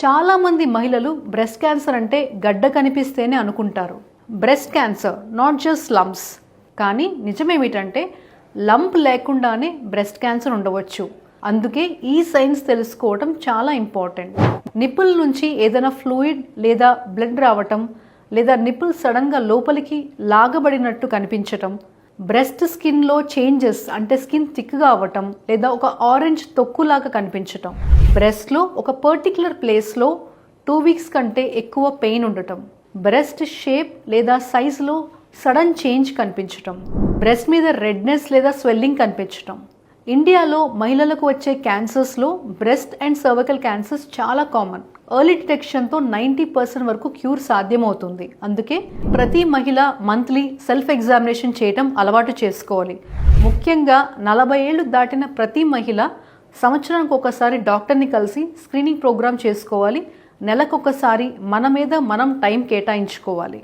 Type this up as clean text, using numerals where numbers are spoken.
చాలామంది మహిళలు breast cancer అంటే గడ్డ కనిపిస్తేనే అనుకుంటారు. Breast cancer not just lumps. కానీ నిజమేమిటంటే లంప్ లేకుండానే బ్రెస్ట్ క్యాన్సర్ ఉండవచ్చు. అందుకే ఈ సైన్స్ తెలుసుకోవడం చాలా ఇంపార్టెంట్. నిప్పుల్ నుంచి ఏదైనా ఫ్లూయిడ్ లేదా బ్లడ్ రావటం, లేదా నిప్పుల్ సడన్గా లోపలికి లాగబడినట్టు కనిపించటం, బ్రెస్ట్ స్కిన్లో చేంజెస్ అంటే స్కిన్ థిక్గా అవ్వటం, లేదా ఒక ఆరెంజ్ తొక్కులాగా కనిపించటం, బ్రెస్ట్లో ఒక పర్టిక్యులర్ ప్లేస్లో 2 వీక్స్ కంటే ఎక్కువ పెయిన్ ఉండటం, బ్రెస్ట్ షేప్ లేదా సైజులో సడన్ చేంజ్ కనిపించటం, బ్రెస్ట్ మీద రెడ్నెస్ లేదా స్వెల్లింగ్ కనిపించటం. ఇండియాలో మహిళలకు వచ్చే క్యాన్సర్స్లో బ్రెస్ట్ అండ్ సర్వికల్ క్యాన్సర్స్ చాలా కామన్. ఎర్లీ డిటెక్షన్తో 90% వరకు క్యూర్ సాధ్యమవుతుంది. అందుకే ప్రతి మహిళ మంత్లీ సెల్ఫ్ ఎగ్జామినేషన్ చేయడం అలవాటు చేసుకోవాలి. ముఖ్యంగా 40 ఏళ్ళు దాటిన ప్రతి మహిళ సంవత్సరానికి ఒకసారి డాక్టర్ని కలిసి స్క్రీనింగ్ ప్రోగ్రామ్ చేసుకోవాలి. నెలకొకసారి మన మీద మనం టైం కేటాయించుకోవాలి.